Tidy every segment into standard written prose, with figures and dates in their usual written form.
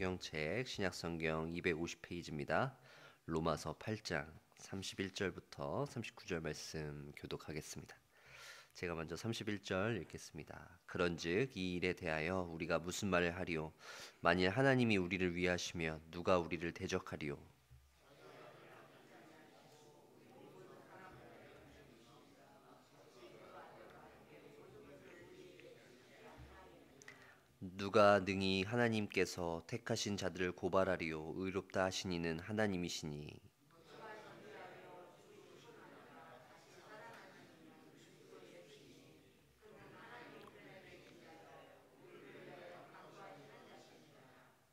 성경책 신약성경 250페이지입니다. 로마서 8장 31절부터 39절 말씀 교독하겠습니다. 제가 먼저 31절 읽겠습니다. 그런즉 이 일에 대하여 우리가 무슨 말을 하리요? 만일 하나님이 우리를 위하시면 누가 우리를 대적하리요? 누가 능히 하나님께서 택하신 자들을 고발하리요? 의롭다 하신 이는 하나님이시니.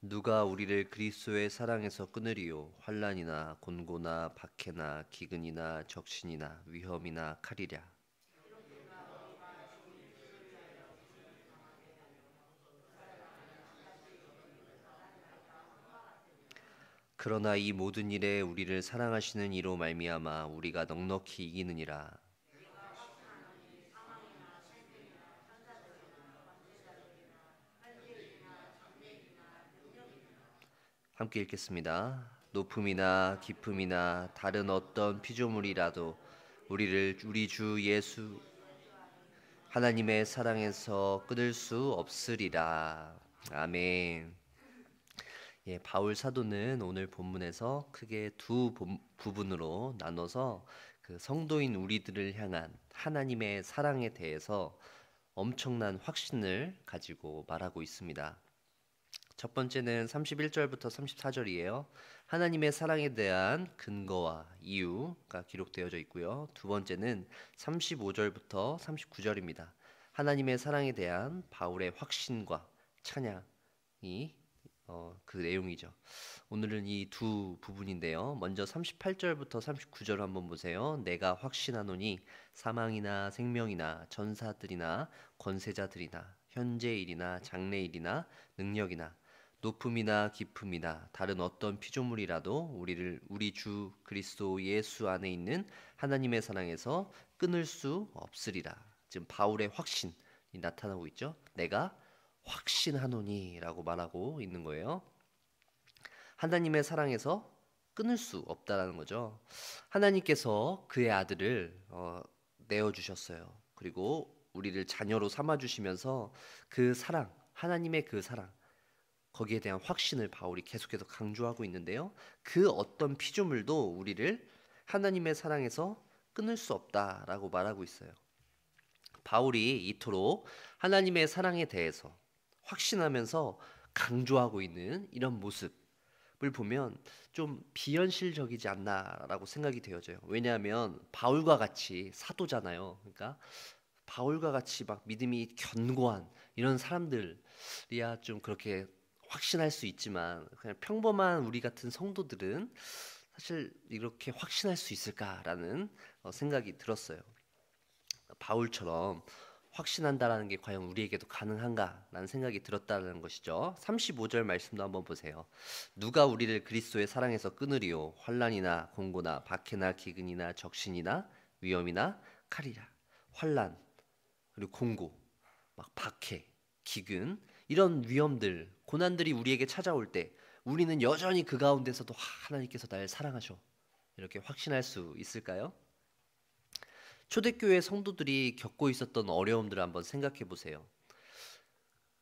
누가 우리를 그리스도의 사랑에서 끊으리요? 환난이나 곤고나 박해나 기근이나 적신이나 위험이나 칼이랴. 그러나 이 모든 일에 우리를 사랑하시는 이로 말미암아 우리가 넉넉히 이기느니라. 함께 읽겠습니다. 높음이나 깊음이나 다른 어떤 피조물이라도 우리 주 예수 하나님의 사랑에서 끊을 수 없으리라. 아멘. 예, 바울 사도는 오늘 본문에서 크게 두 부분으로 나눠서 그 성도인 우리들을 향한 하나님의 사랑에 대해서 엄청난 확신을 가지고 말하고 있습니다. 첫 번째는 31절부터 34절이에요. 하나님의 사랑에 대한 근거와 이유가 기록되어져 있고요. 두 번째는 35절부터 39절입니다. 하나님의 사랑에 대한 바울의 확신과 찬양이 그 내용이죠. 오늘은 이 두 부분인데요. 먼저 38절부터 39절 한번 보세요. 내가 확신하노니 사망이나 생명이나 전사들이나 권세자들이나 현재일이나 장래일이나 능력이나 높음이나 깊음이나 다른 어떤 피조물이라도 우리 주 그리스도 예수 안에 있는 하나님의 사랑에서 끊을 수 없으리라. 지금 바울의 확신이 나타나고 있죠. 내가 확신하노니라고 말하고 있는 거예요. 하나님의 사랑에서 끊을 수 없다라는 거죠. 하나님께서 그의 아들을 내어주셨어요. 그리고 우리를 자녀로 삼아주시면서 그 사랑, 하나님의 그 사랑, 거기에 대한 확신을 바울이 계속해서 강조하고 있는데요. 그 어떤 피조물도 우리를 하나님의 사랑에서 끊을 수 없다라고 말하고 있어요. 바울이 이토록 하나님의 사랑에 대해서 확신하면서 강조하고 있는 이런 모습을 보면 좀 비현실적이지 않나라고 생각이 되어져요. 왜냐하면 바울과 같이 사도잖아요. 그러니까 바울과 같이 막 믿음이 견고한 이런 사람들이야 좀 그렇게 확신할 수 있지만 그냥 평범한 우리 같은 성도들은 사실 이렇게 확신할 수 있을까라는 생각이 들었어요. 바울처럼 확신한다라는 게 과연 우리에게도 가능한가라는 생각이 들었다는 것이죠. 35절 말씀도 한번 보세요. 누가 우리를 그리스도의 사랑에서 끊으리요? 환난이나 곤고나 박해나 기근이나 적신이나 위험이나 칼이라. 환난 그리고 곤고, 막 박해, 기근 이런 위험들, 고난들이 우리에게 찾아올 때 우리는 여전히 그 가운데서도 하나님께서 날 사랑하셔 이렇게 확신할 수 있을까요? 초대교회 성도들이 겪고 있었던 어려움들을 한번 생각해 보세요.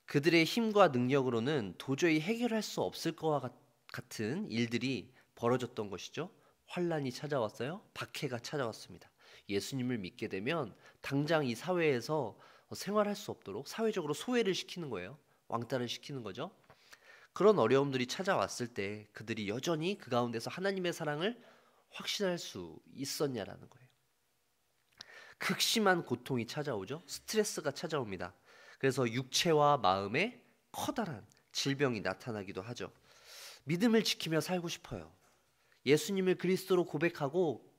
그들의 힘과 능력으로는 도저히 해결할 수 없을 것과 같은 일들이 벌어졌던 것이죠. 환란이 찾아왔어요. 박해가 찾아왔습니다. 예수님을 믿게 되면 당장 이 사회에서 생활할 수 없도록 사회적으로 소외를 시키는 거예요. 왕따를 시키는 거죠. 그런 어려움들이 찾아왔을 때 그들이 여전히 그 가운데서 하나님의 사랑을 확신할 수 있었냐라는 거예요. 극심한 고통이 찾아오죠. 스트레스가 찾아옵니다. 그래서 육체와 마음에 커다란 질병이 나타나기도 하죠. 믿음을 지키며 살고 싶어요. 예수님을 그리스도로 고백하고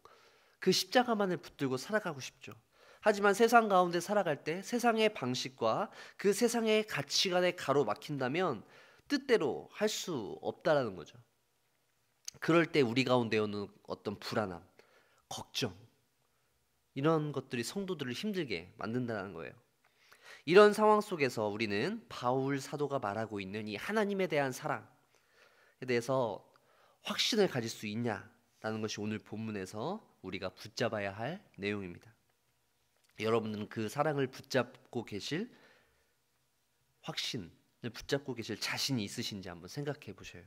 그 십자가만을 붙들고 살아가고 싶죠. 하지만 세상 가운데 살아갈 때 세상의 방식과 그 세상의 가치관에 가로막힌다면 뜻대로 할 수 없다라는 거죠. 그럴 때 우리 가운데 오는 어떤 불안함, 걱정 이런 것들이 성도들을 힘들게 만든다는 거예요. 이런 상황 속에서 우리는 바울 사도가 말하고 있는 이 하나님에 대한 사랑, 대해서 확신을 가질 수 있냐라는 것이 오늘 본문에서 우리가 붙잡아야 할 내용입니다. 여러분들은 그 사랑을 붙잡고 계실 확신을 붙잡고 계실 자신이 있으신지 한번 생각해 보셔요.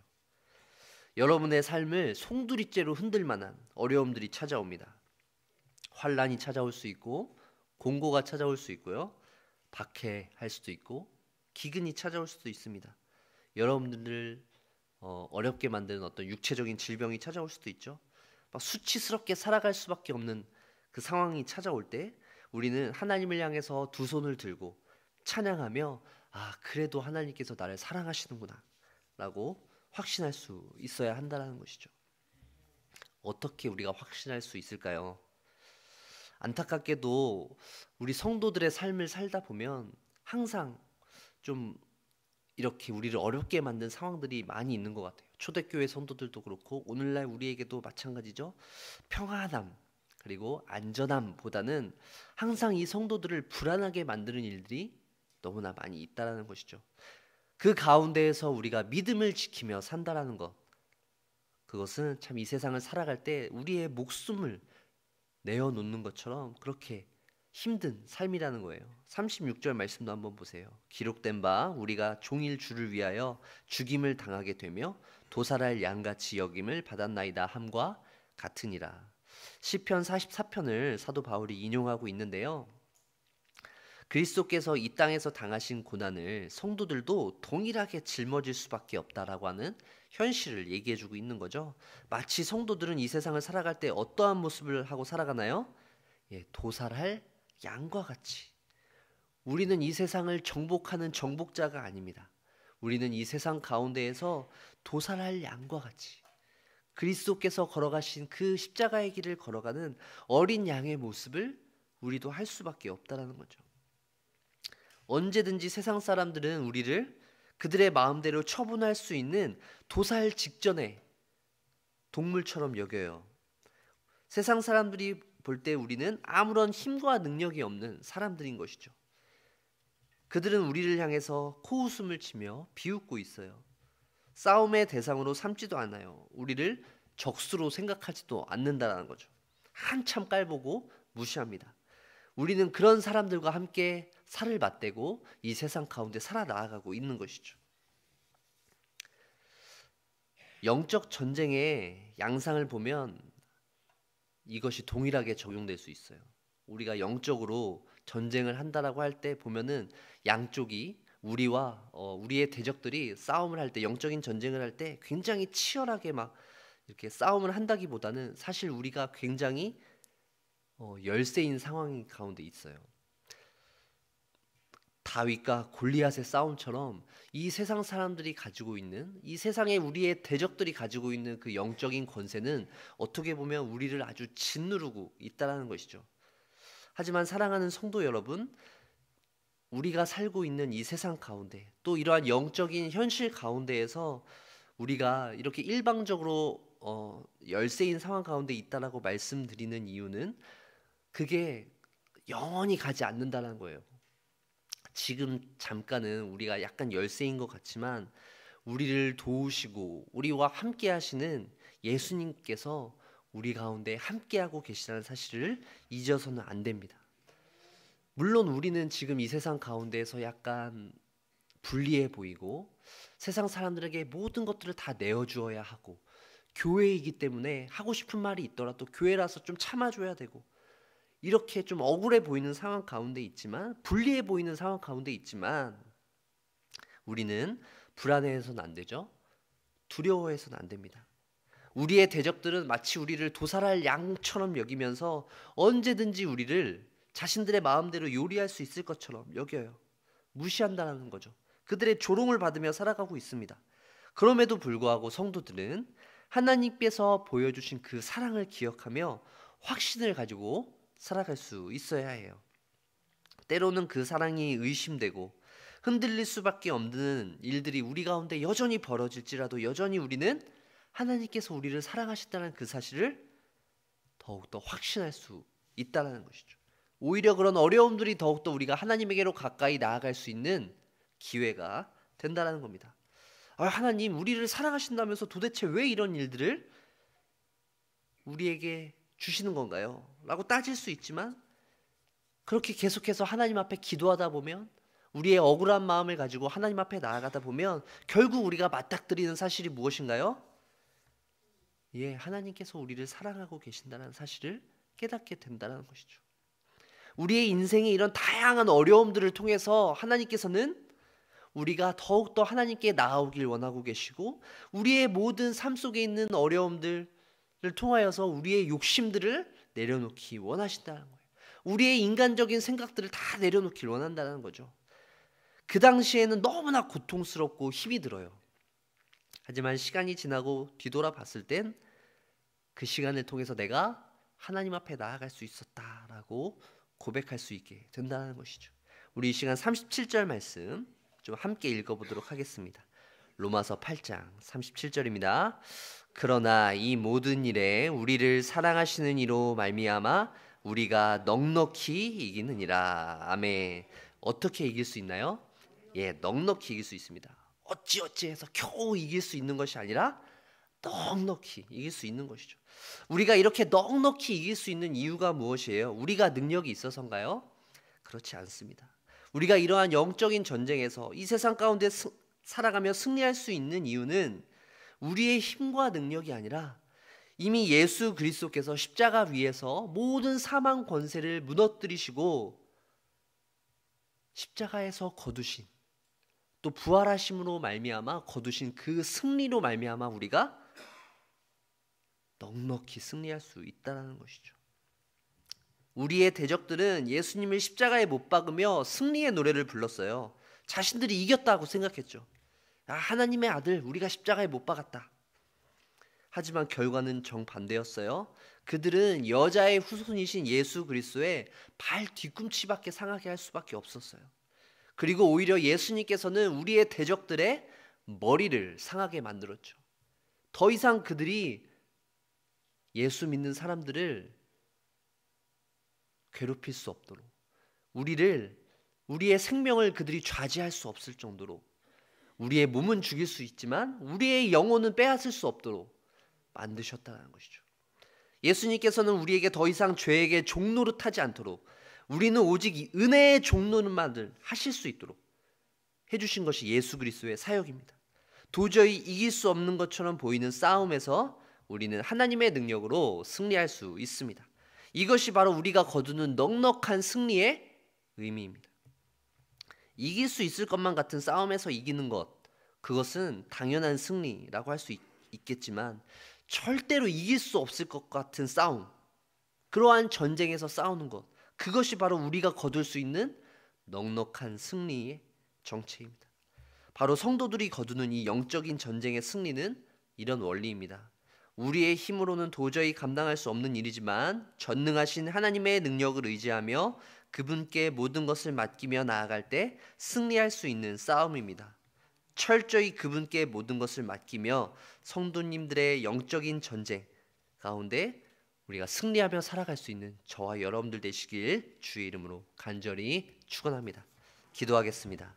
여러분의 삶을 송두리째로 흔들 만한 어려움들이 찾아옵니다. 환란이 찾아올 수 있고 공고가 찾아올 수 있고요. 박해할 수도 있고 기근이 찾아올 수도 있습니다. 여러분들을 어렵게 만드는 어떤 육체적인 질병이 찾아올 수도 있죠. 막 수치스럽게 살아갈 수밖에 없는 그 상황이 찾아올 때 우리는 하나님을 향해서 두 손을 들고 찬양하며 그래도 하나님께서 나를 사랑하시는구나 라고 확신할 수 있어야 한다는 것이죠. 어떻게 우리가 확신할 수 있을까요? 안타깝게도 우리 성도들의 삶을 살다 보면 항상 좀 이렇게 우리를 어렵게 만든 상황들이 많이 있는 것 같아요. 초대교회 성도들도 그렇고 오늘날 우리에게도 마찬가지죠. 평안함 그리고 안전함보다는 항상 이 성도들을 불안하게 만드는 일들이 너무나 많이 있다는 것이죠. 그 가운데에서 우리가 믿음을 지키며 산다라는 것, 그것은 참 이 세상을 살아갈 때 우리의 목숨을 내어놓는 것처럼 그렇게 힘든 삶이라는 거예요. 36절 말씀도 한번 보세요. 기록된 바 우리가 종일 주를 위하여 죽임을 당하게 되며 도살할 양같이 여김을 받았나이다 함과 같으니라. 시편 44편을 사도 바울이 인용하고 있는데요. 그리스도께서 이 땅에서 당하신 고난을 성도들도 동일하게 짊어질 수밖에 없다라고 하는 현실을 얘기해주고 있는 거죠. 마치 성도들은 이 세상을 살아갈 때 어떠한 모습을 하고 살아가나요? 도살할 양과 같이. 우리는 이 세상을 정복하는 정복자가 아닙니다. 우리는 이 세상 가운데에서 도살할 양과 같이 그리스도께서 걸어가신 그 십자가의 길을 걸어가는 어린 양의 모습을 우리도 할 수밖에 없다는 거죠. 언제든지 세상 사람들은 우리를 그들의 마음대로 처분할 수 있는 도살 직전에 동물처럼 여겨요. 세상 사람들이 볼 때 우리는 아무런 힘과 능력이 없는 사람들인 것이죠. 그들은 우리를 향해서 코웃음을 치며 비웃고 있어요. 싸움의 대상으로 삼지도 않아요. 우리를 적수로 생각하지도 않는다는 거죠. 한참 깔보고 무시합니다. 우리는 그런 사람들과 함께 살을 맞대고 이 세상 가운데 살아나가고 있는 것이죠. 영적 전쟁의 양상을 보면 이것이 동일하게 적용될 수 있어요. 우리가 영적으로 전쟁을 한다라고 할 때 보면은 양쪽이 우리와 우리의 대적들이 싸움을 할 때, 영적인 전쟁을 할 때 굉장히 치열하게 막 이렇게 싸움을 한다기보다는 사실 우리가 굉장히 열세인 상황 가운데 있어요. 다윗과 골리앗의 싸움처럼 이 세상 사람들이 가지고 있는, 이 세상에 우리의 대적들이 가지고 있는 그 영적인 권세는 어떻게 보면 우리를 아주 짓누르고 있다는 것이죠. 하지만 사랑하는 성도 여러분, 우리가 살고 있는 이 세상 가운데, 또 이러한 영적인 현실 가운데에서 우리가 이렇게 일방적으로 열세인 상황 가운데 있다라고 말씀드리는 이유는 그게 영원히 가지 않는다는 거예요. 지금 잠깐은 우리가 약간 열세인 것 같지만 우리를 도우시고 우리와 함께 하시는 예수님께서 우리 가운데 함께하고 계시다는 사실을 잊어서는 안 됩니다. 물론 우리는 지금 이 세상 가운데에서 약간 불리해 보이고 세상 사람들에게 모든 것들을 다 내어주어야 하고 교회이기 때문에 하고 싶은 말이 있더라도 교회라서 좀 참아줘야 되고 이렇게 좀 억울해 보이는 상황 가운데 있지만, 불리해 보이는 상황 가운데 있지만 우리는 불안해해서는 안 되죠. 두려워해서는 안 됩니다. 우리의 대적들은 마치 우리를 도살할 양처럼 여기면서 언제든지 우리를 자신들의 마음대로 요리할 수 있을 것처럼 여겨요. 무시한다는 거죠. 그들의 조롱을 받으며 살아가고 있습니다. 그럼에도 불구하고 성도들은 하나님께서 보여주신 그 사랑을 기억하며 확신을 가지고 살아갈 수 있어야 해요. 때로는 그 사랑이 의심되고 흔들릴 수밖에 없는 일들이 우리 가운데 여전히 벌어질지라도 여전히 우리는 하나님께서 우리를 사랑하신다는 그 사실을 더욱더 확신할 수 있다는 것이죠. 오히려 그런 어려움들이 더욱더 우리가 하나님에게로 가까이 나아갈 수 있는 기회가 된다는 겁니다. 하나님 우리를 사랑하신다면서 도대체 왜 이런 일들을 우리에게 주시는 건가요? 라고 따질 수 있지만 그렇게 계속해서 하나님 앞에 기도하다 보면 우리의 억울한 마음을 가지고 하나님 앞에 나아가다 보면 결국 우리가 맞닥뜨리는 사실이 무엇인가요? 하나님께서 우리를 사랑하고 계신다는 사실을 깨닫게 된다는 것이죠. 우리의 인생의 이런 다양한 어려움들을 통해서 하나님께서는 우리가 더욱더 하나님께 나아오길 원하고 계시고 우리의 모든 삶 속에 있는 어려움들을 통하여서 우리의 욕심들을 내려놓기 원하신다는 거예요. 우리의 인간적인 생각들을 다 내려놓길 원한다는 거죠. 그 당시에는 너무나 고통스럽고 힘이 들어요. 하지만 시간이 지나고 뒤돌아봤을 땐 그 시간을 통해서 내가 하나님 앞에 나아갈 수 있었다라고 고백할 수 있게 된다는 것이죠. 우리 이 시간 37절 말씀 좀 함께 읽어보도록 하겠습니다. 로마서 8장 37절입니다. 그러나 이 모든 일에 우리를 사랑하시는 이로 말미암아 우리가 넉넉히 이기느니라. 아멘. 어떻게 이길 수 있나요? 넉넉히 이길 수 있습니다. 어찌해서 겨우 이길 수 있는 것이 아니라 넉넉히 이길 수 있는 것이죠. 우리가 이렇게 넉넉히 이길 수 있는 이유가 무엇이에요? 우리가 능력이 있어서인가요? 그렇지 않습니다. 우리가 이러한 영적인 전쟁에서 이 세상 가운데 살아가며 승리할 수 있는 이유는 우리의 힘과 능력이 아니라 이미 예수 그리스도께서 십자가 위에서 모든 사망 권세를 무너뜨리시고 십자가에서 거두신 또 부활하심으로 말미암아 거두신 그 승리로 말미암아 우리가 넉넉히 승리할 수 있다는 것이죠. 우리의 대적들은 예수님을 십자가에 못 박으며 승리의 노래를 불렀어요. 자신들이 이겼다고 생각했죠. 하나님의 아들 우리가 십자가에 못 박았다. 하지만 결과는 정반대였어요. 그들은 여자의 후손이신 예수 그리스도의 발 뒤꿈치밖에 상하게 할 수밖에 없었어요. 그리고 오히려 예수님께서는 우리의 대적들의 머리를 상하게 만들었죠. 더 이상 그들이 예수 믿는 사람들을 괴롭힐 수 없도록 우리의 생명을 그들이 좌지할 수 없을 정도로 우리의 몸은 죽일 수 있지만 우리의 영혼은 빼앗을 수 없도록 만드셨다는 것이죠. 예수님께서는 우리에게 더 이상 죄에게 종노릇하지 않도록 우리는 오직 은혜의 종노릇만을 하실 수 있도록 해주신 것이 예수 그리스도의 사역입니다. 도저히 이길 수 없는 것처럼 보이는 싸움에서 우리는 하나님의 능력으로 승리할 수 있습니다. 이것이 바로 우리가 거두는 넉넉한 승리의 의미입니다. 이길 수 있을 것만 같은 싸움에서 이기는 것, 그것은 당연한 승리라고 할 수 있겠지만 절대로 이길 수 없을 것 같은 싸움, 그러한 전쟁에서 싸우는 것, 그것이 바로 우리가 거둘 수 있는 넉넉한 승리의 정체입니다. 바로 성도들이 거두는 이 영적인 전쟁의 승리는 이런 원리입니다. 우리의 힘으로는 도저히 감당할 수 없는 일이지만 전능하신 하나님의 능력을 의지하며 그분께 모든 것을 맡기며 나아갈 때 승리할 수 있는 싸움입니다. 철저히 그분께 모든 것을 맡기며 성도님들의 영적인 전쟁 가운데 우리가 승리하며 살아갈 수 있는 저와 여러분들 되시길 주의 이름으로 간절히 축원합니다. 기도하겠습니다.